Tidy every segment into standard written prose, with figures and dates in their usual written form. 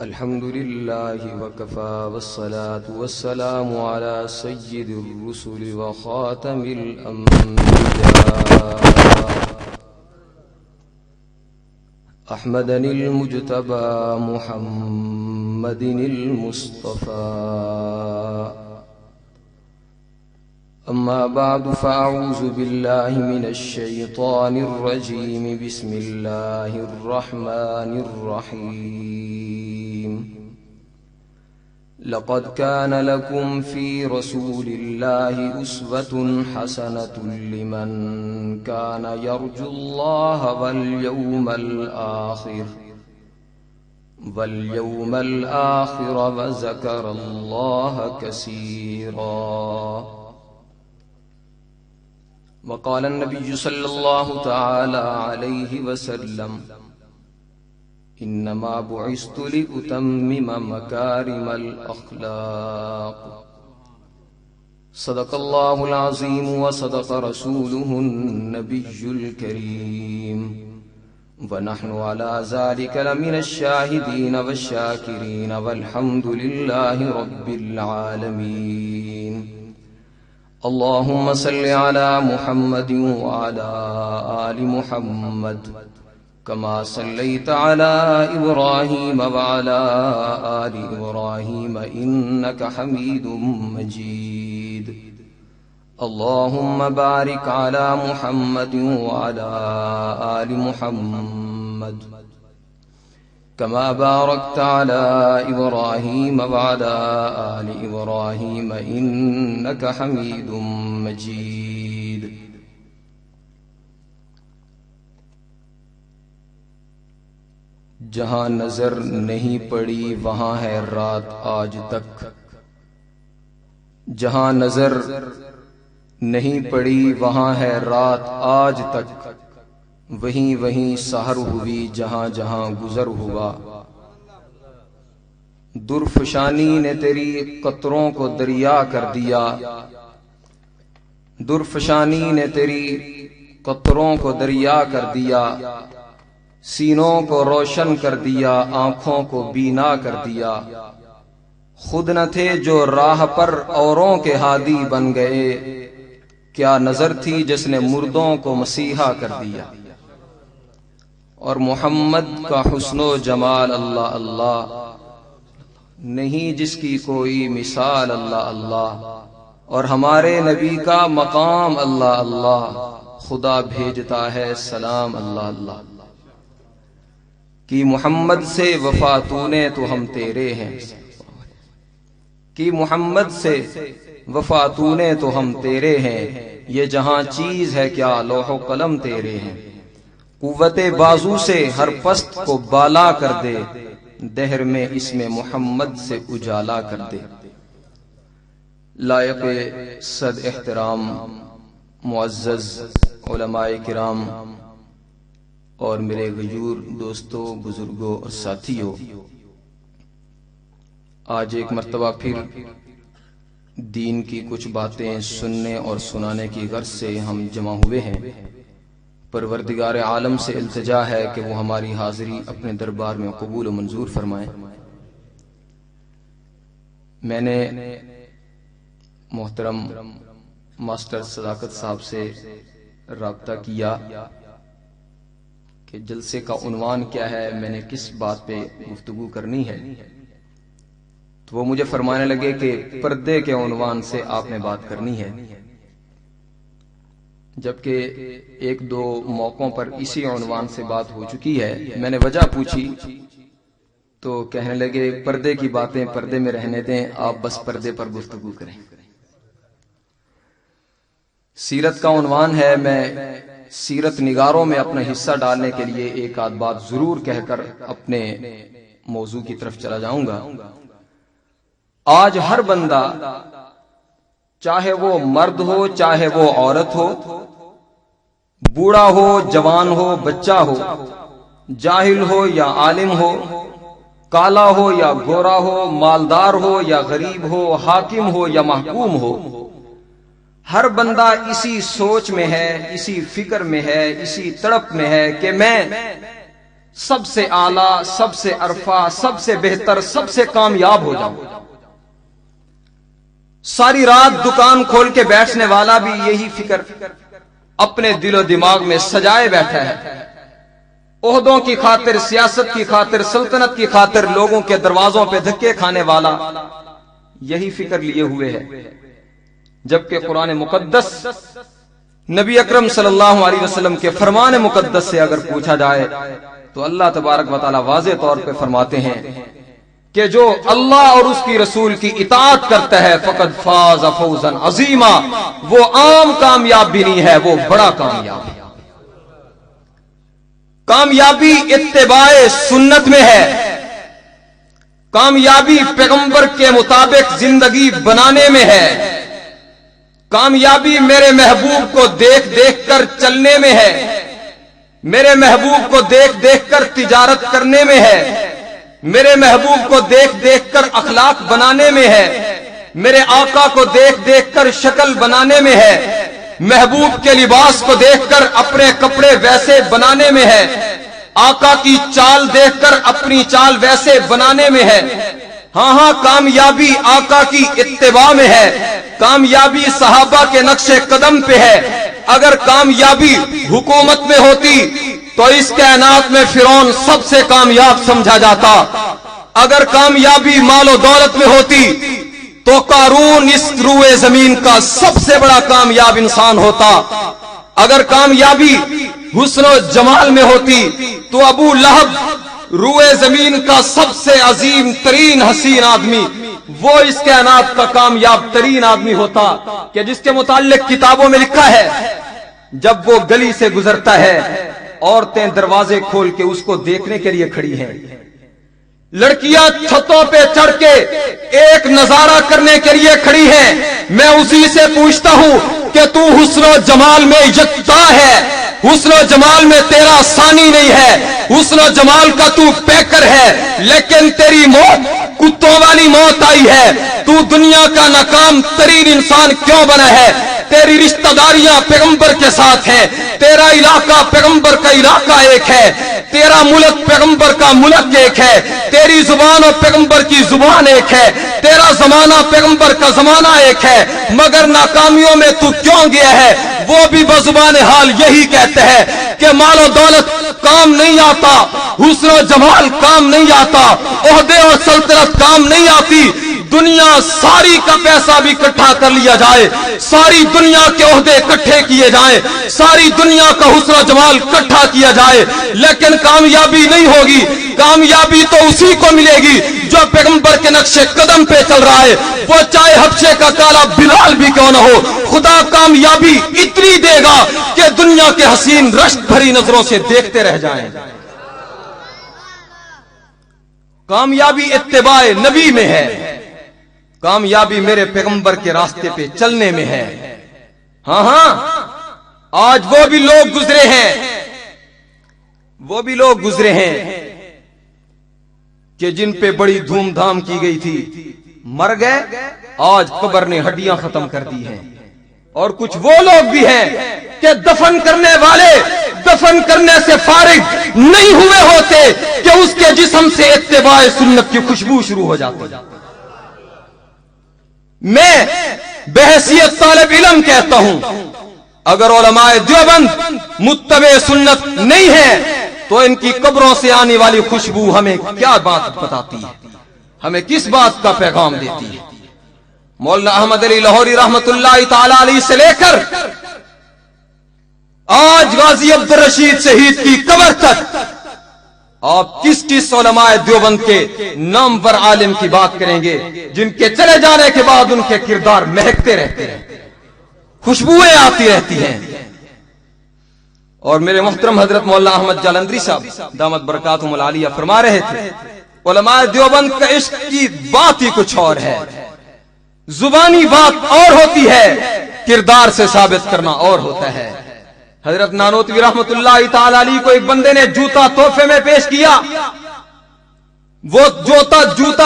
الحمد لله وكفى والصلاة والسلام على سيد الرسل وخاتم الأنبياء أحمدني المجتبى محمد المصطفى. أما بعد فأعوذ بالله من الشيطان الرجيم. بسم الله الرحمن الرحيم. لقد كان لكم في رسول الله أسوة حسنة لمن كان يرجو الله واليوم الآخر وذكر الله كثيرا. وقال النبي صلى الله تعالى عليه وسلم: إنما بعثت لأتمم مكارم الأخلاق. صدق الله العظيم وصدق رسوله النبي الكريم، ونحن على ذلك لمن الشاهدين والشاكرين، والحمد لله رب العالمين. اللهم صل على محمد وعلى آل محمد كما صليت على إبراهيم وعلى آل إبراهيم إنك حميد مجيد. اللهم بارك على محمد وعلى آل محمد كما باركت على إبراهيم وعلى آل إبراهيم إنك حميد مجيد. جہاں نظر نہیں پڑی وہاں ہے رات آج تک. جہاں نظر نہیں پڑی وہاں ہے رات آج تک. وہیں وہیں سحر ہوئی جہاں جہاں گزر ہوا. درفشانی نے تیری قطروں کو دریا کر دیا. درفشانی نے تیری قطروں کو دریا کر دیا. سینوں کو روشن کر دیا، آنکھوں کو بینا کر دیا. خود نہ تھے جو راہ پر اوروں کے ہادی بن گئے. کیا نظر تھی جس نے مردوں کو مسیحا کر دیا. اور محمد کا حسن و جمال اللہ اللہ، نہیں جس کی کوئی مثال اللہ اللہ. اور ہمارے نبی کا مقام اللہ اللہ، خدا بھیجتا ہے سلام اللہ اللہ. کہ محمد سے وفا تو نے تو ہم تیرے ہیں. کہ محمد سے وفا تو نے تو ہم تیرے ہیں. یہ جہاں چیز ہے کیا لوح و قلم تیرے ہیں. قوت بازو سے ہر پست کو بالا کر دے. دہر میں اس میں محمد سے اجالا کر دے. لائق صد احترام معزز علماء کرام اور میرے غیور دوستوں، بزرگوں اور ساتھیوں، آج ایک مرتبہ پھر دین کی کچھ باتیں سننے اور سنانے کی غرض سے ہم جمع ہوئے ہیں. پروردگار عالم سے التجا ہے کہ وہ ہماری حاضری اپنے دربار میں قبول و منظور فرمائے. میں نے محترم ماسٹر صداقت صاحب سے رابطہ کیا کہ جلسے کا عنوان کیا ہے، میں نے کس بات پہ گفتگو کرنی ہے. تو وہ مجھے فرمانے لگے کہ پردے کے عنوان سے آپ نے بات کرنی ہے. جبکہ ایک دو موقعوں پر اسی عنوان سے بات ہو چکی ہے. میں نے وجہ پوچھی تو کہنے لگے پردے کی باتیں پردے میں رہنے دیں، آپ بس پردے پر گفتگو کریں. سیرت کا عنوان ہے. میں سیرت نگاروں میں اپنا حصہ ڈالنے کے لیے ایک آدھ بات ضرور کہہ کر اپنے موضوع کی طرف چلا جاؤں گا. آج ہر بندہ، چاہے وہ مرد ہو چاہے وہ عورت ہو، بوڑھا ہو جوان ہو بچہ ہو، جاہل ہو یا عالم ہو، کالا ہو یا گورا ہو، مالدار ہو یا غریب ہو، حاکم ہو یا محکوم ہو، ہر بندہ اسی سوچ میں ہے، اسی فکر میں ہے، اسی تڑپ میں ہے کہ میں سب سے اعلی، سب سے ارفع، سب سے بہتر، سب سے کامیاب ہو جاؤں۔ ساری رات دکان کھول کے بیٹھنے والا بھی یہی فکر اپنے دل و دماغ میں سجائے بیٹھا ہے۔ عہدوں کی خاطر، سیاست کی خاطر، سلطنت کی خاطر لوگوں کے دروازوں پہ دھکے کھانے والا یہی فکر لیے ہوئے ہے، جبکہ قرآن مقدس نبی اکرم صلی اللہ علیہ وسلم کے فرمان مقدس سے اگر پوچھا جائے تو اللہ تبارک و تعالی واضح طور پہ فرماتے ہیں کہ جو اللہ اور اس کی رسول کی اطاعت کرتا ہے فقد فاز فوزا عظیما، وہ عام کامیاب بھی نہیں ہے، وہ بڑا کامیاب ہے۔ کامیابی اتباع سنت میں ہے، کامیابی پیغمبر کے مطابق زندگی بنانے میں ہے، کامیابی میرے محبوب کو دیکھ دیکھ کر چلنے میں ہے، میرے محبوب کو دیکھ دیکھ کر تجارت کرنے میں ہے، میرے محبوب کو دیکھ دیکھ کر اخلاق بنانے میں ہے، میرے آقا کو دیکھ دیکھ کر شکل بنانے میں ہے، محبوب کے لباس کو دیکھ کر اپنے کپڑے ویسے بنانے میں ہے، آقا کی چال دیکھ کر اپنی چال ویسے بنانے میں ہے۔ ہاں کامیابی آقا کی اتباع میں ہے، کامیابی صحابہ کے نقش قدم پہ ہے۔ اگر کامیابی حکومت میں ہوتی تو اس کائنات میں فرعون سب سے کامیاب سمجھا جاتا، اگر کامیابی مال و دولت میں ہوتی تو قارون اس روئے زمین کا سب سے بڑا کامیاب انسان ہوتا، اگر کامیابی حسن و جمال میں ہوتی تو ابو لہب روئے زمین کا سب سے عظیم ترین حسین آدمی، وہ اس کائنات کا کامیاب ترین آدمی ہوتا، کہ جس کے متعلق کتابوں میں لکھا ہے جب وہ گلی سے گزرتا ہے عورتیں دروازے کھول کے اس کو دیکھنے کے لیے کھڑی ہیں، لڑکیاں چھتوں پہ چڑھ کے ایک نظارہ کرنے کے لیے کھڑی ہیں۔ میں اسی سے پوچھتا ہوں کہ تو حسن و جمال میں یکتا ہے، حسن و جمال میں تیرا ثانی نہیں ہے، حسن و جمال کا تو پیکر ہے، لیکن تیری موت کتوں والی موت آئی ہے۔ تو دنیا کا ناکام ترین انسان کیوں بنا ہے؟ تیری رشتہ داریاں پیغمبر کے ساتھ ہیں، تیرا علاقہ پیغمبر کا علاقہ ایک ہے، تیرا ملک پیغمبر کا ملک ایک ہے، تیری زبان اور پیغمبر کی زبان ایک ہے، تیرا زمانہ پیغمبر کا زمانہ ایک ہے، مگر ناکامیوں میں تو کیوں گیا ہے؟ وہ بھی بزبان حال یہی کہتے ہیں کہ مال و دولت کام نہیں آتا، حسن و جمال کام نہیں آتا، عہدے اور سلطنت کام نہیں آتی۔ دنیا ساری کا پیسہ بھی اکٹھا کر لیا جائے، ساری دنیا کے عہدے اکٹھے کیے جائیں، ساری دنیا کا حسن و جمال اکٹھا کیا جائے، لیکن کامیابی نہیں ہوگی۔ کامیابی تو اسی کو ملے گی جو پیغمبر کے نقش قدم پہ چل رہا ہے، وہ چاہے حبشے کا کالا بلال بھی کیوں نہ ہو۔ خدا کامیابی اتنی دے گا کہ دنیا کے حسین رشک بھری نظروں سے دیکھتے رہ جائیں۔ کامیابی اتباع نبی میں ہے، کامیابی میرے پیغمبر کے راستے پہ چلنے میں ہے۔ ہاں آج وہ بھی لوگ گزرے ہیں، وہ بھی لوگ گزرے ہیں کہ جن پہ بڑی دھوم دھام کی گئی تھی، مر گئے، آج قبر نے ہڈیاں ختم کر دی ہیں۔ اور کچھ وہ لوگ بھی ہیں کہ دفن کرنے والے دفن کرنے سے فارغ نہیں ہوئے ہوتے کہ اس کے جسم سے اتباع سنت کی خوشبو شروع ہو جاتی۔ میں بحیثیت طالب علم کہتا ہوں، اگر علماء دیوبند متبع سنت نہیں ہے تو ان کی قبروں سے آنے والی خوشبو ہمیں کیا بات بتاتی ہے، ہمیں کس بات کا پیغام دیتی ہے؟ مولانا احمد علی لاہوری رحمت اللہ تعالی علیہ سے لے کر آج غازی عبد الرشید شہید کی قبر تک آپ کس کس علماء دیوبند کے نامور عالم کی بات کریں گے جن کے چلے جانے کے بعد ان کے کردار مہکتے رہتے ہیں، خوشبوئیں آتی رہتی ہیں؟ اور میرے محترم حضرت مولانا احمد جالندری صاحب دامت برکاتہم العالیہ فرما رہے تھے، علماء دیوبند کا عشق کی بات ہی کچھ اور ہے، زبانی بات اور ہوتی ہے، کردار سے ثابت کرنا اور ہوتا ہے۔ حضرت نانوتوی رحمت اللہ تعالی علیہ کو ایک بندے نے جوتا تحفے میں پیش کیا، وہ جوتا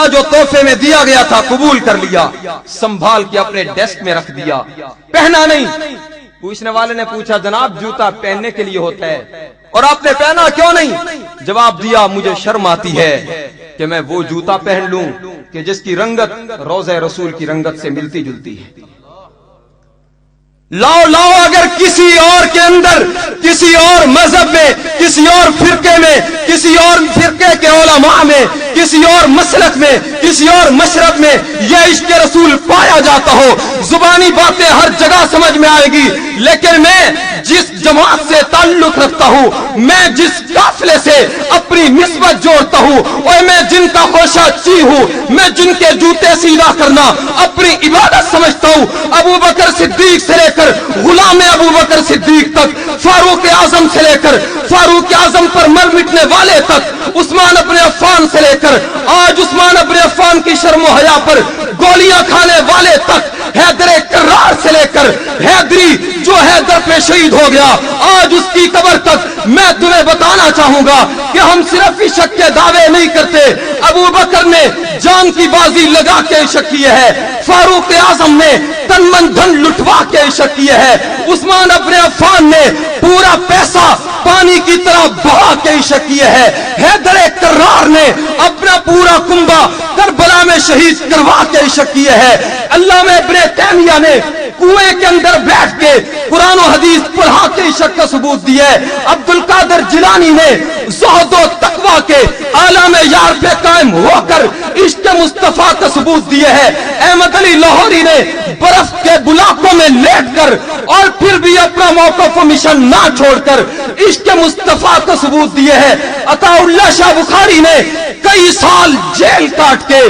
جو تحفے میں دیا گیا تھا قبول کر لیا، سنبھال کے اپنے ڈیسک میں رکھ دیا، پہنا نہیں۔ پوچھنے والے نے پوچھا جناب جوتا پہننے کے لیے ہوتا ہے اور آپ نے پہنا کیوں نہیں؟ جواب دیا مجھے شرم آتی ہے کہ میں وہ جوتا پہن لوں کہ جس کی رنگت روضہ رسول کی رنگت سے ملتی جلتی ہے۔ لاؤ لاؤ اگر کسی اور کے اندر، کسی اور مذہب میں، کسی اور فرقے میں، کسی اور فرقے کے علماء میں، کسی اور مسلک میں، کسی اور مشرب میں یہ عشق رسول پایا جاتا ہو، زبانی باتیں ہر جگہ سمجھ میں آئے گی، لیکن میں جس جماعت سے تعلق رکھتا ہوں، میں جس قافلے سے اپنی نسبت جوڑتا ہوں، اور میں جن کا خوشہ چی ہوں، میں جن کے جوتے سیدھا کرنا اپنی عبادت سمجھتا ہوں، ابو بکر صدیق سے لے کر غلام ابو بکر صدیق تک، فاروق اعظم سے لے کر فاروق اعظم پر مر مٹنے والے تک، عثمان ابن عفان سے لے کر آج عثمان ابن عفان کی شرم و حیا پر گولیاں کھانے والے تک، حیدر کرار سے لے کر حیدری جو حیدر پہ شہید ہو گیا آج اس کی قبر تک، میں تمہیں بتانا چاہوں گا کہ ہم صرف عشق کے دعوے نہیں کرتے۔ ابو بکر نے جان کی بازی لگا کے عشق کیے ہے، فاروق اعظم نے تن من دھن لٹوا کے عشق کیے ہے، عثمان ابن عفان نے پورا پیسہ پانی کی طرح بہا کے عشق کیے ہے، حیدر کرار نے اپنا پورا کنبہ کربلا میں شہید کروا کے عشق کیے ہے، علامہ ابن تیمیہ نے کنویں کے اندر بیٹھ کے قرآن و حدیث پڑھا کے عشق کا ثبوت دیا ہے، عبد القادر جیلانی نے زہد و تقوی کے عالم یار پہ قائم ہو کر عشق مصطفیٰ کا ثبوت دیا ہے، احمد علی لاہوری نے برف کے بلاکوں میں لیٹ کر اور پھر بھی اپنا موقف و مشن نہ چھوڑ کر عشق مصطفیٰ کا ثبوت دیا ہے، عطا اللہ شاہ بخاری نے کئی سال جیل کاٹ کے،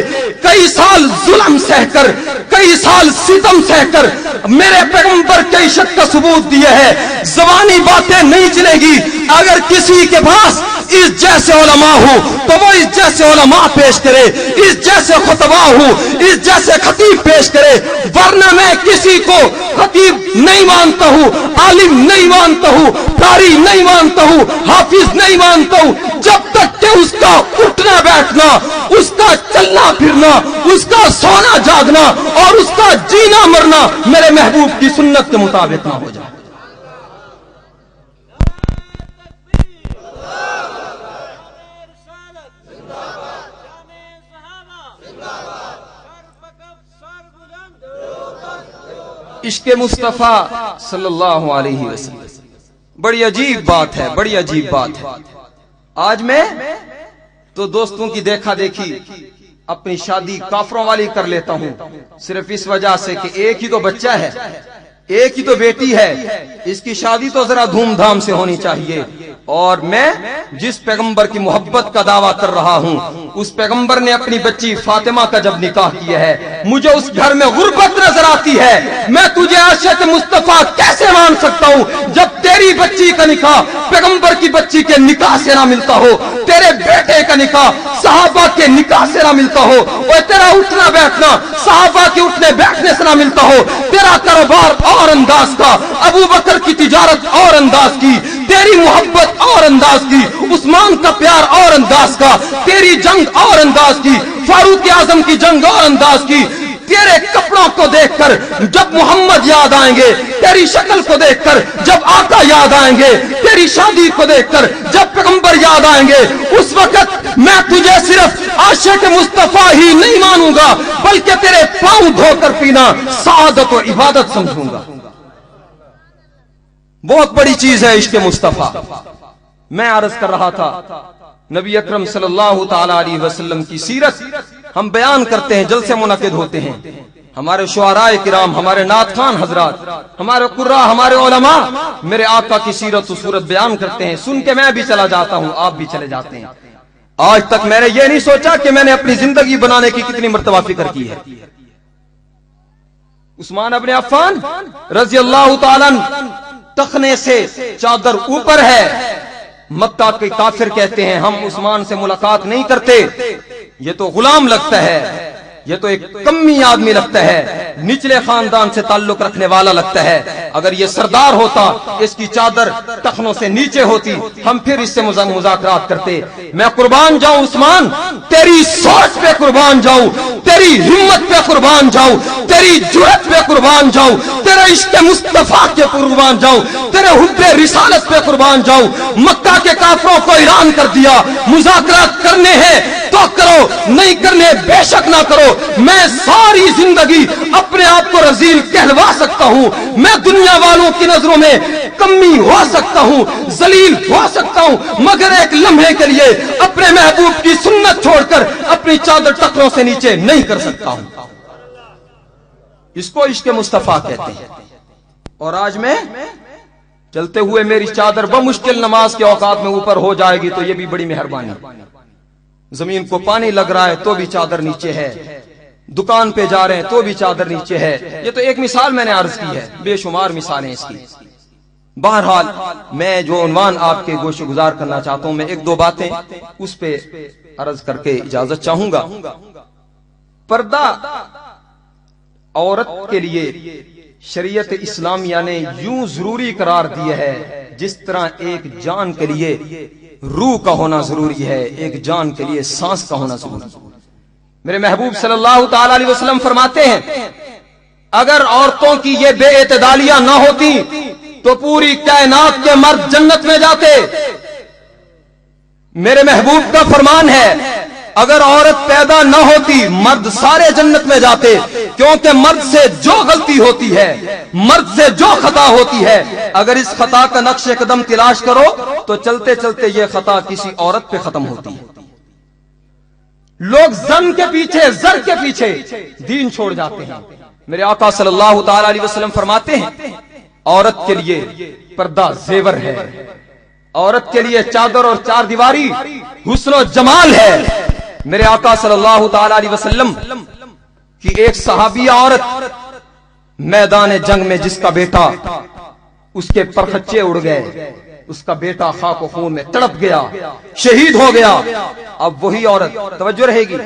کئی سال ظلم سہ کر، کئی سال ستم سہ کر میرے پیغمبر کے عشق کا ثبوت دیا ہے۔ زبانی باتیں نہیں چلے گی، اگر کسی کے پاس اس جیسے علماء ہو تو وہ اس جیسے علماء پیش کرے، اس جیسے خطبہ ہو، اس جیسے خطیب پیش کرے، ورنہ میں کسی کو خطیب نہیں مانتا ہوں، عالم نہیں مانتا ہوں، قاری نہیں مانتا ہوں، حافظ نہیں مانتا ہوں، جب تک کہ اس کا اٹھنا بیٹھنا، اس کا چلنا پھرنا، اس کا سونا جاگنا اور اس کا جینا مرنا میرے محبوب کی سنت کے مطابق نہ ہو جائے۔ عشق مصطفیٰ صلی اللہ علیہ وسلم بڑی عجیب بات ہے، بڑی عجیب بات ہے۔ آج میں تو دوستوں کی دیکھا دیکھی اپنی شادی کافروں والی کر لیتا ہوں، صرف اس وجہ سے کہ ایک ہی تو بچہ ہے، ایک ہی تو بیٹی ہے، اس کی شادی تو ذرا دھوم دھام سے ہونی چاہیے، اور میں جس پیغمبر کی محبت کا دعویٰ کر رہا ہوں اس پیغمبر نے اپنی بچی فاطمہ کا جب نکاح کیا ہے، مجھے اس گھر میں غربت نظر آتی ہے۔ میں تجھے عاشق مصطفیٰ کیسے مان سکتا ہوں جب تیری بچی کا نکاح پیغمبر کی بچی کے نکاح سے نہ ملتا ہو، تیرے بیٹے کا نکاح صحابہ کے نکاح سے نہ ملتا ہو، اور تیرا اٹھنا بیٹھنا صحابہ کے اٹھنے بیٹھنے سے نہ ملتا ہو، تیرا کاروبار اور انداز کا، ابو بکر کی تجارت اور انداز کی، تیری محبت اور انداز کی، عثمان کا پیار اور انداز کا، تیری جنگ اور انداز کی، فاروق اعظم کی جنگ اور انداز کی، تیرے کپڑوں کو دیکھ کر جب محمد یاد آئیں گے، تیری شکل کو دیکھ کر جب آقا یاد آئیں گے، تیری شادی کو دیکھ کر جب پیغمبر یاد آئیں گے، اس وقت میں تجھے صرف عاشق مصطفیٰ ہی نہیں مانوں گا بلکہ تیرے پاؤں دھو کر پینا سعادت و عبادت سمجھوں گا۔ بہت بڑی چیز ہے عشق مصطفیٰ۔ میں عرض کر رہا تھا نبی اکرم صلی اللہ تعالی علیہ وسلم کی سیرت ہم بیان کرتے ہیں، جلسے منعقد ہوتے ہیں، ہمارے شعراء کرام، ہمارے نعت خوان حضرات، ہمارے قراء، ہمارے علماء میرے آقا کی سیرت و صورت بیان کرتے ہیں، سن کے میں بھی چلا جاتا ہوں، آپ بھی چلے جاتے ہیں۔ آج تک میں نے یہ نہیں سوچا کہ میں نے اپنی زندگی بنانے کی کتنی مرتبہ فکر کی ہے۔ عثمان ابن عفان رضی اللہ تعالیٰ تخنے سے چادر اوپر ہے، مکہ کے کافر کہتے ہیں ہم عثمان سے ملاقات نہیں کرتے، یہ تو غلام لگتا ہے، یہ تو ایک کمی آدمی لگتا ہے، نچلے خاندان سے تعلق رکھنے والا لگتا ہے، اگر یہ سردار ہوتا اس کی چادر ٹخنوں سے نیچے ہوتی ہم پھر اس سے مذاکرات کرتے. میں قربان جاؤں عثمان، تیری سوچ پہ قربان جاؤں، تیری ہمت پہ قربان جاؤں، تیری جرأت پہ قربان جاؤں، تیرے عشق مصطفیٰ کے قربان جاؤں، تیرے حب رسالت پہ قربان جاؤں. مکہ کے کافروں کو اعلان کر دیا مذاکرات کرنے ہیں تو کرو، نہیں کرنے بے شک نہ کرو. میں ساری زندگی اپنے آپ کو رذیل کہلوا سکتا ہوں، میں دنیا والوں کی نظروں میں کمی ہو سکتا ہوں، ذلیل ہو سکتا ہوں، مگر ایک لمحے کے لیے اپنے محبوب کی سنت چھوڑ کر اپنی چادر ٹخنوں سے نیچے نہیں کر سکتا ہوں. اس کو عشق مصطفیٰ کہتے ہیں. اور آج میں چلتے ہوئے میری چادر بمشکل نماز کے اوقات میں اوپر ہو جائے گی تو یہ بھی بڑی مہربانی. زمین کو پانی لگ رہا ہے تو بھی چادر نیچے ہے، دکان پہ جا رہے ہیں تو بھی چادر نیچے ہے. یہ تو ایک مثال میں نے عرض کی ہے، بے شمار مثالیں اس کی. بہرحال میں جو عنوان آپ کے گوش گزار کرنا چاہتا ہوں، میں ایک دو باتیں اس پہ عرض کر کے اجازت چاہوں گا. پردہ عورت کے لیے شریعت اسلامیہ نے یوں ضروری قرار دیا ہے جس طرح ایک جان کے لیے روح کا ہونا ضروری ہے، ایک جان کے لیے سانس کا ہونا ضروری ہے. میرے محبوب صلی اللہ تعالی علیہ وسلم فرماتے ہیں اگر عورتوں کی یہ بے اعتدالیاں نہ ہوتی تو پوری کائنات کے مرد جنت میں جاتے. میرے محبوب کا فرمان ہے اگر عورت پیدا نہ ہوتی مرد سارے جنت میں جاتے، کیونکہ مرد سے جو غلطی ہوتی ہے، مرد سے جو خطا ہوتی ہے، اگر اس خطا کا نقش قدم تلاش کرو تو چلتے چلتے یہ خطا کسی عورت پہ ختم ہوتی ہے. لوگ زن کے پیچھے، زر کے پیچھے دین چھوڑ جاتے ہیں. میرے آقا صلی اللہ تعالی علیہ وسلم فرماتے ہیں عورت کے لیے پردہ زیور ہے، عورت کے لیے چادر اور چار دیواری حسن و جمال ہے. میرے آقا صلی اللہ تعالی علیہ وسلم کی ایک صحابیہ عورت میدان جنگ میں جس کا بیٹا اس کے پرخچے اڑ گئے، اس کا بیٹا خاک و خون میں تڑپ گیا، شہید ہو گیا. اب وہی عورت، توجہ رہے گی،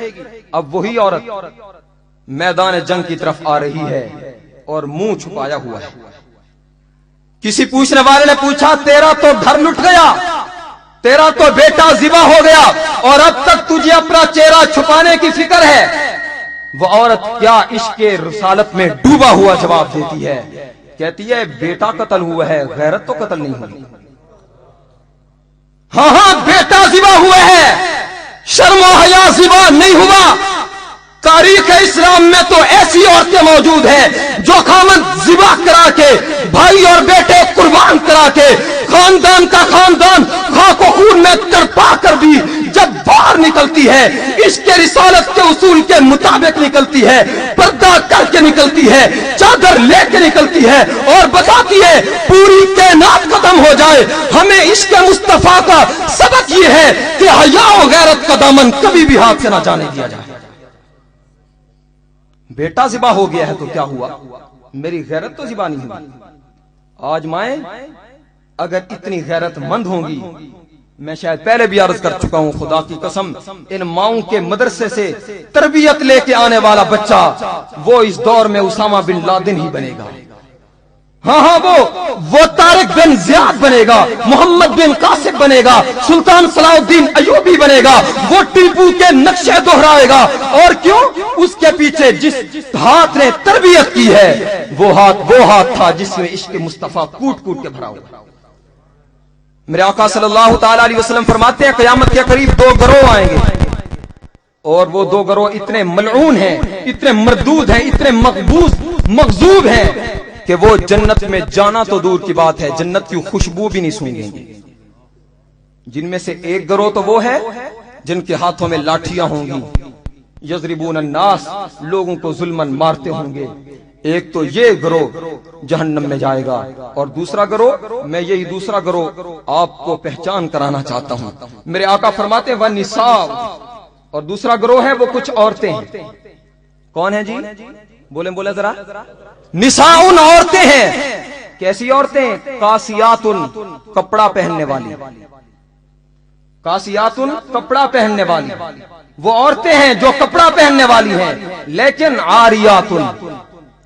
اب وہی عورت میدان جنگ کی طرف آ رہی ہے اور منہ چھپایا ہوا ہے. کسی پوچھنے والے نے پوچھا تیرا تو گھر لٹ گیا، تیرا تو بیٹا ذبح ہو گیا اور اب تک تجھے اپنا چہرہ چھپانے کی فکر ہے. وہ عورت کیا عشق رسالت میں ڈوبا ہوا جواب دیتی ہے، کہتی ہے بیٹا قتل ہوا ہے، غیرت تو قتل نہیں ہوئی. ہاں بیٹا ذبح ہوا ہے، شرم و حیا ذبح نہیں ہوا. تاریخ اسلام میں تو ایسی عورتیں موجود ہیں جو خامد ذبح کرا کے، بھائی اور بیٹے قربان کرا کے، خاندان کا خاندان خاک و خون میں تڑپا کر بھی جب باہر نکلتی ہے اس کے رسالت کے اصول کے مطابق نکلتی ہے، پردہ کر کے نکلتی ہے، چادر لے کے نکلتی ہے اور بتاتی ہے پوری کائنات ختم ہو جائے ہمیں عشق مصطفیٰ کا سبق یہ ہے کہ حیا و غیرت کا دامن کبھی بھی ہاتھ سے نہ جانے دیا جائے. بیٹا ذبح ہو گیا ہے تو کیا ہوا، میری غیرت تو ذبح نہیں ہوئی. آج مائیں اگر اتنی غیرت مند ہوں گی، میں شاید پہلے بھی عرض کر چکا ہوں، خدا کی قسم ان ماؤں کے مدرسے سے تربیت لے کے آنے والا بچہ وہ اس دور میں اسامہ بن لادن ہی بنے گا. ہاں وہ طارق بن زیاد بنے گا، محمد بن قاسم بنے گا، سلطان صلاح الدین ایوبی بنے گا، وہ ٹیپو کے نقشے دہرائے گا. اور کیوں؟ اس کے پیچھے جس ہاتھ نے تربیت کی ہے وہ ہاتھ تھا جس میں عشق مصطفیٰ کوٹ کوٹ کے بھرا ہوا. میرے آقا صلی اللہ تعالی علیہ وسلم فرماتے ہیں قیامت کے قریب دو گروہ آئیں گے اور وہ دو گروہ اتنے ملعون ہیں، اتنے مردود ہیں، اتنے مغضوب ہیں کہ وہ جنت میں جانا تو دور کی بات ہے جنت کی خوشبو بھی نہیں سونگیں گے. جن میں سے ایک گروہ تو وہ ہے جن کے ہاتھوں میں لاٹھیاں ہوں گی، یضربون الناس، لوگوں کو ظلمن مارتے ہوں گے. ایک تو یہ گروہ جہنم میں جائے گا اور دوسرا گروہ، میں یہی دوسرا گروہ آپ کو پہچان کرانا چاہتا ہوں. میرے آقا فرماتے ہیں وَالنِّسَاءُ، اور دوسرا گروہ ہے وہ کچھ عورتیں ہیں. کون ہیں جی؟ بولیں ذرا. نساؤن عورتیں ہیں. کیسی عورتیں؟ قاسیاتن، کپڑا پہننے والی. قاسیاتن، کپڑا پہننے والی. وہ عورتیں ہیں جو کپڑا پہننے والی ہیں، لیکن عاریاتن،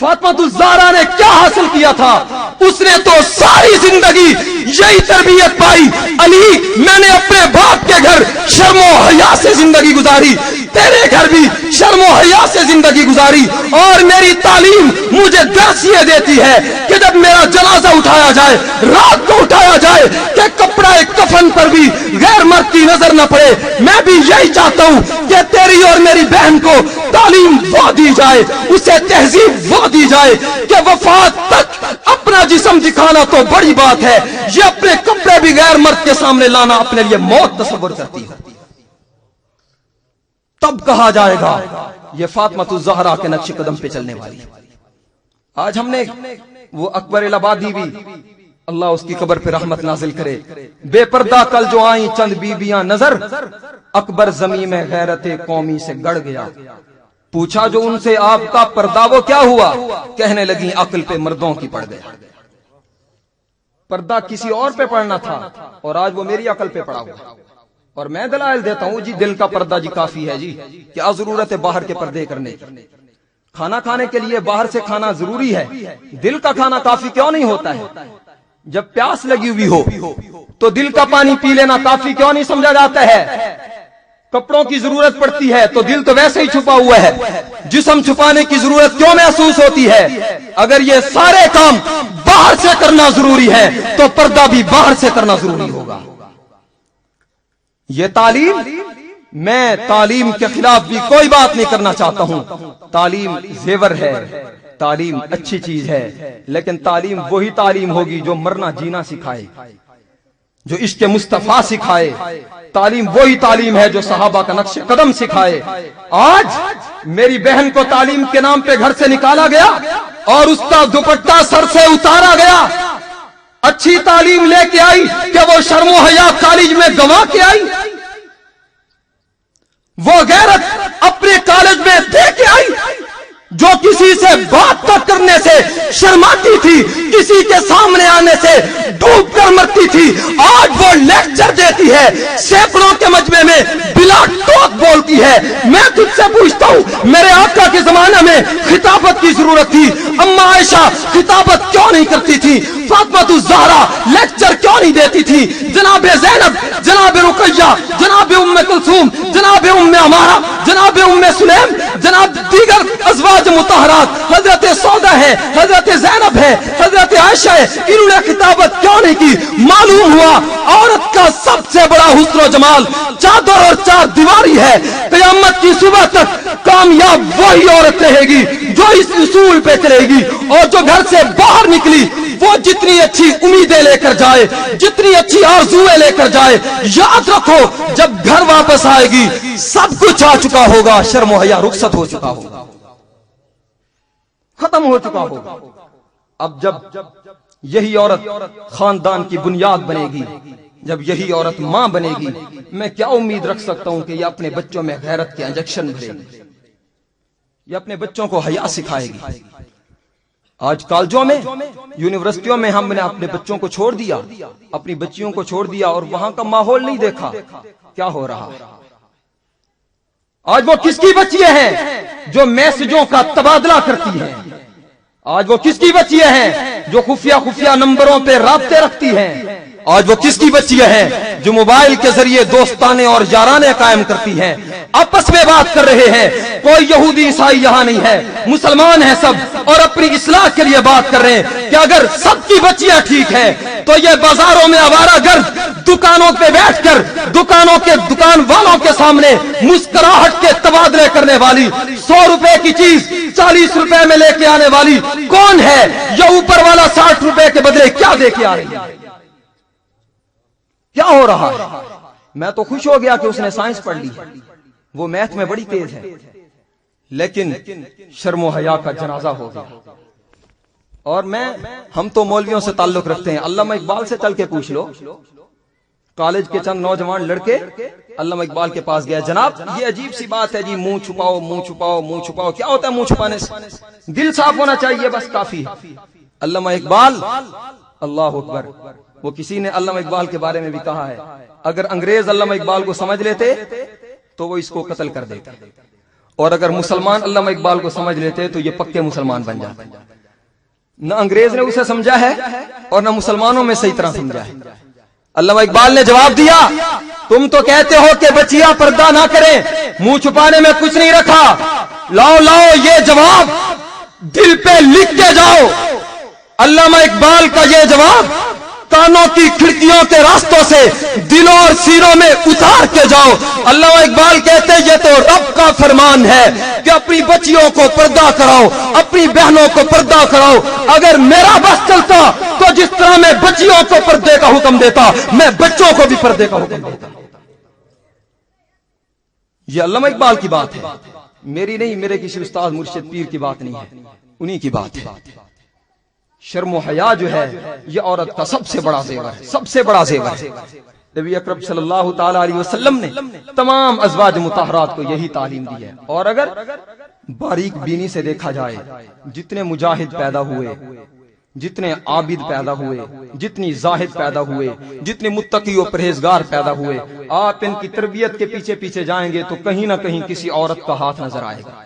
فاطمہ الزہرا نے کیا حاصل کیا تھا؟ اس نے تو ساری زندگی یہی تربیت پائی، علی میں نے اپنے باپ کے گھر شرم و حیا سے زندگی گزاری، تیرے گھر بھی شرم و حیا سے زندگی گزاری، اور میری تعلیم مجھے درس یہ دیتی ہے کہ جب میرا جنازہ اٹھایا جائے، رات کو اٹھایا جائے، کہ کپڑا کفن پر بھی غیر مرد کی نظر نہ پڑے۔ میں بھی یہی چاہتا ہوں کہ تیری اور میری بہن کو تعلیم وہ دی جائے، اسے تہذیب وہ دی جائے کہ وفات تک اپنا جسم دکھانا تو بڑی بات ہے، یہ اپنے کپڑے بھی غیر مرد کے سامنے لانا اپنے لیے موت تصور کرتی ہے۔ تب کہا جائے گا یہ فاطمہ الزہرا کے نقش قدم پہ چلنے والی۔ آج ہم نے وہ اکبر الہبادی بھی، اللہ اس کی قبر پہ رحمت نازل کرے، بے پردہ کل جو آئیں چند بیبیاں نظر، اکبر زمین میں غیرت قومی سے گڑ گیا، پوچھا جو ان سے آپ کا پردہ وہ کیا ہوا، کہنے لگی عقل پہ مردوں کی پڑ گیا۔ پردہ کسی اور پہ پڑنا تھا اور آج وہ میری عقل پہ پڑا ہوا، اور میں دلائل دیتا ہوں جی دل کا پردہ جی کافی ہے جی، کیا ضرورت ہے باہر کے پردے کرنے کی؟ کھانا کھانے کے لیے باہر سے کھانا ضروری ہے، دل کا کھانا کافی کیوں نہیں ہوتا ہے؟ جب پیاس لگی ہوئی ہو تو دل کا پانی پی لینا کافی کیوں نہیں سمجھا جاتا ہے؟ کپڑوں کی ضرورت پڑتی ہے تو دل تو ویسے ہی چھپا ہوا ہے، جسم چھپانے کی ضرورت کیوں محسوس ہوتی ہے؟ اگر یہ سارے کام باہر سے کرنا ضروری ہے تو پردہ بھی باہر سے کرنا ضروری ہوگا۔ یہ تعلیم، میں تعلیم کے خلاف بھی کوئی بات نہیں کرنا چاہتا ہوں، تعلیم زیور ہے، تعلیم اچھی چیز ہے، لیکن تعلیم وہی تعلیم ہوگی جو مرنا جینا سکھائے، جو عشق مصطفیٰ سکھائے۔ تعلیم وہی تعلیم ہے جو صحابہ کا نقش قدم سکھائے۔ آج میری بہن کو تعلیم کے نام پہ گھر سے نکالا گیا اور اس کا دوپٹہ سر سے اتارا گیا، اچھی تعلیم لے کے آئی کہ وہ شرم و حیا کالج میں گنوا کے آئی، وہ غیرت اپنے کالج میں دے کے آئی، جو کسی سے بات تک کرنے سے شرماتی تھی، کسی کے سامنے آنے سے ڈوب کر مرتی تھی، آج وہ لیکچر دیتی ہے، سینکڑوں کے مجمع میں بلا ٹوک بولتی ہے۔ میں تجھ سے پوچھتا ہوں، میرے آقا کے زمانے میں خطابت کی ضرورت تھی، اما عائشہ خطابت کیوں نہیں کرتی تھی؟ فاطمہ الزہرا لیکچر کیوں نہیں دیتی تھی؟ جناب زینب، جناب رقیہ، جناب ام کلثوم، جناب ام عمارہ، جناب ام سلیم، جناب دیگر ازواج مطہرات، حضرت سودا ہے، حضرت زینب ہے، حضرت عائشہ ہے، انہوں نے خطابت کیوں نہیں کی؟ معلوم ہوا عورت کا سب سے بڑا حسن و جمال چادر اور چار دیواری ہے۔ قیامت کی صبح تک کامیاب وہی عورت رہے گی جو اس اصول پہ چلے گی، اور جو گھر سے باہر نکلی وہ جتنی اچھی امیدیں لے کر جائے، جتنی اچھی آرزویں لے کر جائے، یاد رکھو جب گھر واپس آئے گی سب کچھ آ چکا ہوگا، شرم و حیا رخصت ہو چکا ہوگا، ختم ہو چکا ہوگا۔ اب جب یہی عورت خاندان کی بنیاد بنے گی، جب یہی عورت ماں بنے گی، میں کیا امید رکھ سکتا ہوں کہ یہ اپنے بچوں میں غیرت کے انجیکشن بھرے گی، یہ اپنے بچوں کو حیا سکھائے گی۔ آج کالجوں میں، یونیورسٹیوں میں ہم نے اپنے بچوں کو چھوڑ دیا، اپنی بچیوں کو چھوڑ دیا، اور وہاں کا ماحول نہیں دیکھا کیا ہو رہا۔ آج وہ کس کی بچیاں ہیں جو میسجوں کا تبادلہ کرتی ہیں؟ آج وہ کس کی بچیاں ہیں جو خفیہ نمبروں پہ رابطے رکھتی ہیں؟ آج وہ کس کی بچیاں ہیں جو موبائل کے ذریعے دوستانے اور یارانے قائم کرتی ہیں، آپس میں بات کر رہے ہیں؟ کوئی یہودی عیسائی یہاں نہیں ہے، مسلمان ہیں سب، اور اپنی اصلاح کے لیے بات کر رہے ہیں کہ اگر سب کی بچیاں ٹھیک ہیں تو یہ بازاروں میں آوارہ گرد دکانوں پہ بیٹھ کر دکان والوں کے سامنے مسکراہٹ کے تبادلے کرنے والی، 100 روپے کی چیز 40 روپے میں لے کے آنے والی کون ہے؟ یہ اوپر والا 60 روپے کے بدلے کیا دے کے آ رہی ہے؟ کیا ہو رہا ہے؟ میں تو خوش ہو گیا کہ اس نے سائنس پڑھ لی، وہ میتھ میں بڑی تیز ہے، لیکن شرم و حیا کا جنازہ ہو گیا۔ اور ہم تو مولویوں سے تعلق رکھتے ہیں، علامہ اقبال سے چل کے پوچھ لو، کالج کے چند نوجوان لڑکے علامہ اقبال کے پاس گیا، جناب یہ عجیب سی بات ہے جی، منہ چھپاؤ منہ چھپاؤ منہ چھپاؤ، کیا ہوتا ہے منہ چھپانے سے؟ دل صاف ہونا چاہیے، بس کافی ہے۔ علامہ اقبال، اللہ اکبر، وہ کسی نے علامہ اقبال کے بارے میں بھی کہا ہے اگر انگریز علامہ اقبال کو سمجھ لیتے تو وہ اس کو قتل کر دیتے۔ اور اگر مسلمان علامہ اقبال کو سمجھ لیتے تو یہ پکے مسلمان بن جاتے. نہ انگریز نے اسے سمجھا ہے اور نہ مسلمانوں میں صحیح طرح سمجھا ہے. علامہ اقبال نے جواب دیا, تم تو کہتے ہو کہ بچیاں پردہ نہ کریں, منہ چھپانے میں کچھ نہیں رکھا, لاؤ یہ جواب دل پہ لکھ کے جاؤ. علامہ اقبال کا یہ جواب کانوں کی کھڑکیوں کے راستوں سے دلوں اور سینوں میں اتار کے جاؤ. علامہ اقبال کہتے یہ تو رب کا فرمان ہے کہ اپنی بچیوں کو پردہ کراؤ, اپنی بہنوں کو پردہ کراؤ. اگر میرا بس چلتا تو جس طرح میں بچیوں کو پردے کا حکم دیتا, میں بچوں کو بھی پردے کا حکم دیتا. یہ علامہ اقبال کی بات ہے, میری نہیں, میرے کسی استاد مرشد پیر کی بات نہیں ہے, انہی کی بات ہے. شرم و حیا جو ہے یہ عورت کا سب سے بڑا زیور ہے, سب سے بڑا زیور ہے. نبی اکرم صلی اللہ تعالی علیہ وسلم نے تمام ازواج مطہرات کو یہی تعلیم دی ہے. اور اگر باریک بینی سے دیکھا جائے, جتنے مجاہد پیدا ہوئے, جتنے عابد پیدا ہوئے, جتنی زاہد پیدا ہوئے, جتنے متقی و پرہیزگار پیدا ہوئے, آپ ان کی تربیت کے پیچھے پیچھے جائیں گے تو کہیں نہ کہیں کسی عورت کا ہاتھ نظر آئے گا.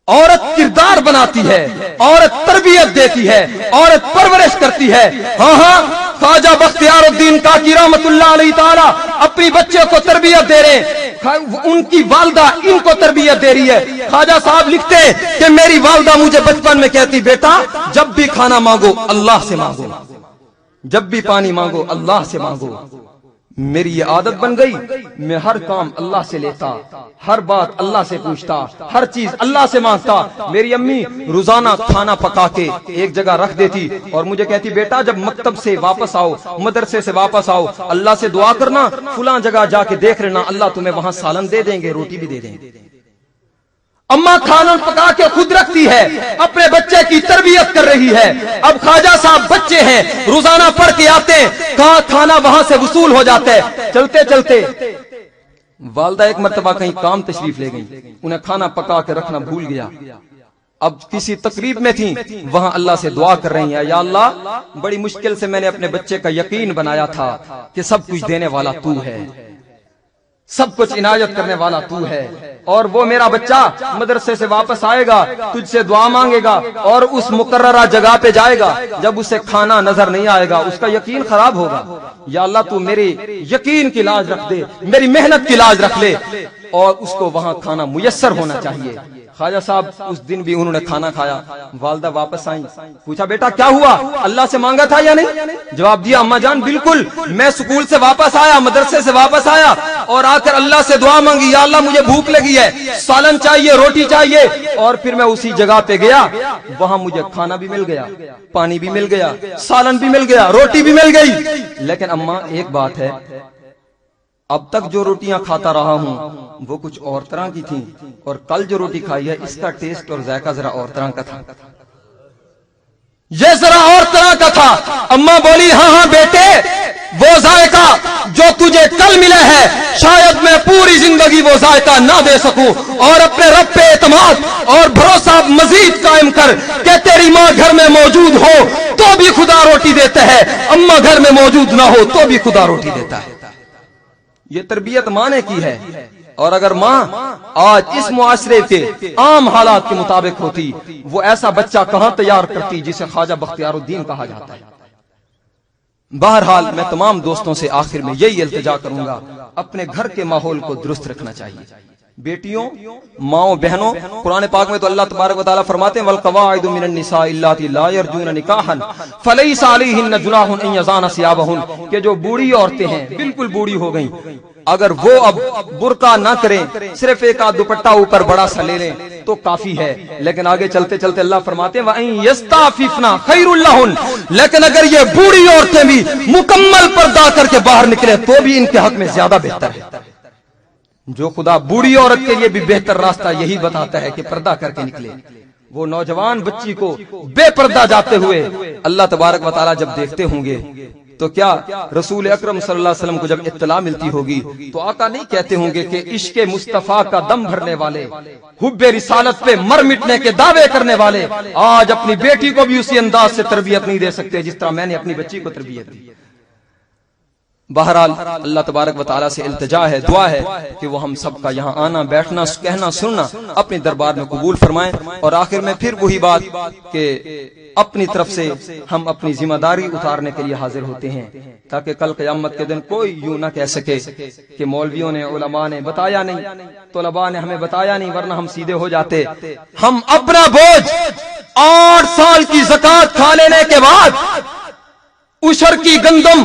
عورت کردار بناتی ہے, عورت تربیت دیتی ہے, عورت پرورش کرتی ہے. ہاں خواجہ بختیار الدین کاکی رحمت اللہ علیہ تعالی اپنی بچے کو تربیت دے رہے ہیں, ان کی والدہ ان کو تربیت دے رہی ہے. خواجہ صاحب لکھتے کہ میری والدہ مجھے بچپن میں کہتی, بیٹا جب بھی کھانا مانگو اللہ سے مانگو, جب بھی پانی مانگو اللہ سے مانگو. میری یہ عادت بن گئی, میں ہر کام اللہ سے لیتا, ہر بات اللہ سے پوچھتا, ہر چیز اللہ سے مانگتا. میری امی روزانہ کھانا پکا کے ایک جگہ رکھ دیتی اور مجھے کہتی, بیٹا جب مکتب سے واپس آؤ, مدرسے سے واپس آؤ, اللہ سے دعا کرنا, فلاں جگہ جا کے دیکھ لینا, اللہ تمہیں وہاں سالن دے دیں گے, روٹی بھی دے دیں گے. اماں کھانا پکا کے خود رکھتی ہے, اپنے بچے کی تربیت کر رہی ہے. اب خواجہ صاحب بچے ہیں, روزانہ پڑھ کے آتے ہیں, کہاں کھانا وہاں سے وصول ہو جاتا ہے. چلتے چلتے والدہ ایک مرتبہ کہیں کام تشریف لے گئی, انہیں کھانا پکا کے رکھنا بھول گیا. اب کسی تقریب میں تھیں, وہاں اللہ سے دعا کر رہی ہیں, یا اللہ بڑی مشکل سے میں نے اپنے بچے کا یقین بنایا تھا کہ سب کچھ دینے والا تو ہے, سب کچھ عنایت کرنے والا تو ہے, اور وہ میرا بچہ مدرسے سے واپس آئے گا, تجھ سے دعا مانگے گا اور اس مقررہ جگہ پہ جائے گا, جب اسے کھانا نظر نہیں آئے گا اس کا یقین خراب ہوگا. یا اللہ تو میرے یقین کی لاج رکھ دے, میری محنت کی لاج رکھ لے, اور اس کو وہاں کھانا میسر ہونا چاہیے. خواجہ صاحب اس دن بھی انہوں نے کھانا کھایا. والدہ واپس آئیں, پوچھا بیٹا کیا ہوا, اللہ سے مانگا تھا یا نہیں؟ جواب دیا, اما جان بالکل, میں سکول سے واپس آیا, مدرسے سے واپس آیا اور آ کر اللہ سے دعا مانگی, یا اللہ مجھے بھوک لگی ہے, سالن چاہیے, روٹی چاہیے, اور پھر میں اسی جگہ پہ گیا, وہاں مجھے کھانا بھی مل گیا, پانی بھی مل گیا, سالن بھی مل گیا, روٹی بھی مل گئی. لیکن اما ایک بات ہے, اب تک جو روٹیاں کھاتا رہا ہوں وہ کچھ اور طرح کی تھیں, اور کل جو روٹی کھائی ہے اس کا ٹیسٹ اور ذائقہ ذرا اور طرح کا تھا, یہ ذرا اور طرح کا تھا. اماں بولی, ہاں بیٹے, وہ ذائقہ جو تجھے کل ملا ہے شاید میں پوری زندگی وہ ذائقہ نہ دے سکوں, اور اپنے رب پہ اعتماد اور بھروسہ مزید قائم کر کہ تیری ماں گھر میں موجود ہو تو بھی خدا روٹی دیتا ہے, اماں گھر میں موجود نہ ہو تو بھی خدا روٹی دیتا ہے. یہ تربیت ماں نے کی ہے. اور اگر ماں آج اس معاشرے کے عام حالات کے مطابق ہوتی, وہ ایسا بچہ کہاں تیار کرتی جسے خواجہ بختیار الدین کہا جاتا ہے. بہرحال میں تمام دوستوں سے آخر میں یہی التجا کروں گا, اپنے گھر کے ماحول کو درست رکھنا چاہیے. بیٹیوں, ماؤں, بہنوں, قرآن پاک میں تو اللہ تبارک و تعالیٰ فرماتے ہیں, والقواعد من النساء اللاتي لا يرجون نکاحا فليس عليهن جناح ان يضعن ثيابهن, کہ جو بوڑھی عورتیں ہیں, بالکل بوڑھی ہو گئیں, اگر وہ اب برقع نہ کریں, صرف ایک آدھ دوپٹہ اوپر بڑا سا لے لیں تو کافی ہے. لیکن آگے چلتے چلتے اللہ فرماتے ہیں وَإِن يَسْتَعْفِفْنَ خَيْرٌ لَهُنَّ, لیکن اگر یہ بوڑھی عورتیں بھی مکمل پردہ کر کے باہر نکلے تو بھی ان کے حق میں زیادہ بہتر ہے. جو خدا بوڑھی عورت کے لیے بھی بہتر راستہ یہی بتاتا ہے کہ پردہ کر کے نکلے. وہ نوجوان بچی کو بے پردہ جاتے ہوئے اللہ تبارک و تعالیٰ جب دیکھتے ہوں گے تو کیا رسول اکرم صلی اللہ علیہ وسلم کو جب اطلاع ملتی ہوگی تو آقا نہیں کہتے ہوں گے کہ عشق مصطفیٰ کا دم بھرنے والے, حب رسالت پہ مر مٹنے کے دعوے کرنے والے آج اپنی بیٹی کو بھی اسی انداز سے تربیت نہیں دے سکتے جس طرح میں نے اپنی بچی کو تربیت دی. بہرحال اللہ تبارک و تعالیٰ سے التجا ہے، دعا ہے کہ وہ ہم سب کا یہاں آنا، بیٹھنا، کہنا، سننا اپنے دربار میں قبول فرمائیں، اور آخر میں پھر وہی بات کہ اپنی طرف سے ہم اپنی ذمہ داری اتارنے کے لیے حاضر ہوتے ہیں، تاکہ کل قیامت کے دن کوئی یوں نہ کہہ سکے کہ مولویوں نے، علماء نے بتایا نہیں، طلباء نے ہمیں بتایا نہیں، ورنہ ہم سیدھے ہو جاتے۔ ہم اپنا بوجھ 8 سال کی زکوٰۃ کھا لینے کے بعد، عشر کی گندم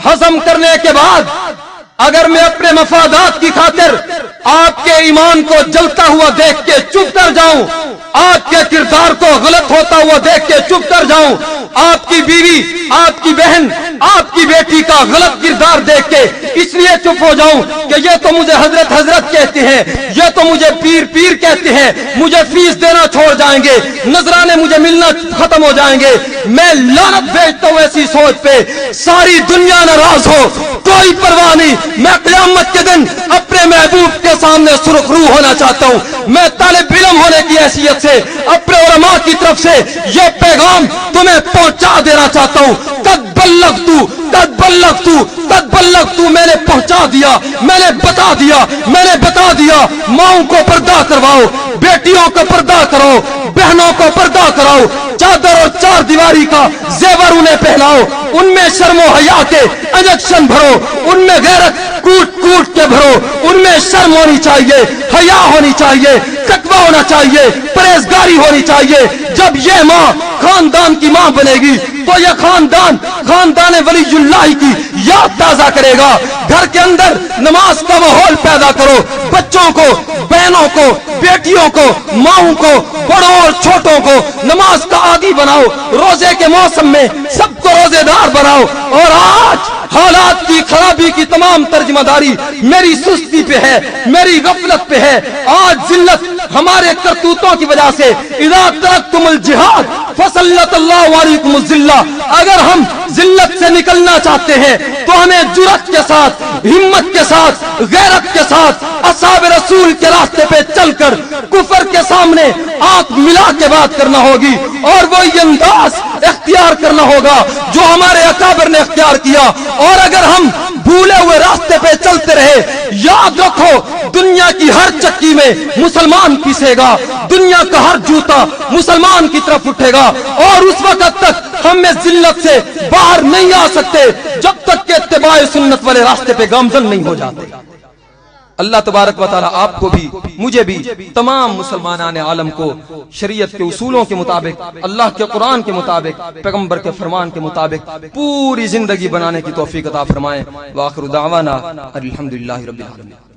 ہضم کرنے کے بعد، اگر میں اپنے مفادات کی خاطر آپ کے ایمان کو جلتا ہوا دیکھ کے چپ کر جاؤں، آپ کے کردار کو غلط ہوتا ہوا دیکھ کے چپ کر جاؤں، آپ کی بیوی، آپ کی بہن، آپ کی بیٹی کا غلط کردار دیکھ کے اس لیے چپ ہو جاؤں کہ یہ تو مجھے حضرت حضرت کہتے ہیں، یہ تو مجھے پیر پیر کہتے ہیں، مجھے فیس دینا چھوڑ جائیں گے، نذرانے مجھے ملنا ختم ہو جائیں گے، میں لعنت بھیجتا ہوں ایسی سوچ پہ۔ ساری دنیا ناراض ہو، کوئی پرواہ نہیں، میں قیامت کے دن اپنے محبوب کے سامنے سرخ روح ہونا چاہتا ہوں۔ میں طالب علم ہونے کی حیثیت سے اپنے علماء کی طرف سے یہ پیغام تمہیں پہنچا دینا چاہتا ہوں، قد بلغتو، میں نے پہنچا دیا، میں نے بتا دیا، ماؤں کو پردہ کرواؤ، بیٹیوں کو پردہ کرو، بہنوں کو پردہ کراؤ، چادر اور 4 دیواری کا زیور انہیں پہناؤ، ان میں شرم و حیا کے انجیکشن بھرو، ان میں غیرت کوٹ کوٹ کے بھرو، ان میں شرم ہونی چاہیے، حیا ہونی چاہیے، تقویٰ ہونا چاہیے، پرہیزگاری ہونی چاہیے۔ جب یہ ماں خاندان کی ماں بنے گی تو یہ خاندان ولی اللہ کی یاد تازہ کرے گا۔ گھر کے اندر نماز کا ماحول پیدا کرو، بچوں کو، بہنوں کو، بیٹیوں کو، ماؤں کو، بڑوں اور چھوٹوں کو نماز کا عادی بناؤ، روزے کے موسم میں سب کو روزے دار بناؤ۔ اور آج حالات کی خرابی کی تمام ترجمہ داری میری سستی پہ ہے، میری غفلت پہ ہے۔ آج ذلت ہمارے کرتوتوں کی وجہ سے، اذا ترکتم الجہاد فسلط اللہ علیکم الذلہ، اگر ہم ذلت سے نکلنا چاہتے ہیں تو ہمیں جرأت کے ساتھ، ہمت کے ساتھ، غیرت کے ساتھ اصحاب رسول کے راستے پہ چل کر کفر کے سامنے آنکھ ملا کے بات کرنا ہوگی، اور وہی انداز اختیار کرنا ہوگا جو ہمارے اکابر نے اختیار کیا۔ اور اگر ہم بھولے ہوئے راستے پہ چلتے رہے، یاد رکھو دنیا کی ہر چکی میں مسلمان پیسے گا، دنیا کا ہر جوتا مسلمان کی طرف اٹھے گا، اور اس وقت تک ہم میں ذلت سے باہر نہیں آ سکتے جب تک کہ اتباع سنت والے راستے پہ گامزن نہیں ہو جاتے۔ اللہ تبارک و تعالی آپ کو بھی، مجھے بھی، تمام مسلمانان عالم کو شریعت کے اصولوں کے مطابق، اللہ کے قرآن کے مطابق، پیغمبر کے فرمان کے مطابق پوری زندگی بنانے کی توفیق عطا فرمائے۔ وآخر دعوانا الحمدللہ رب العالمین۔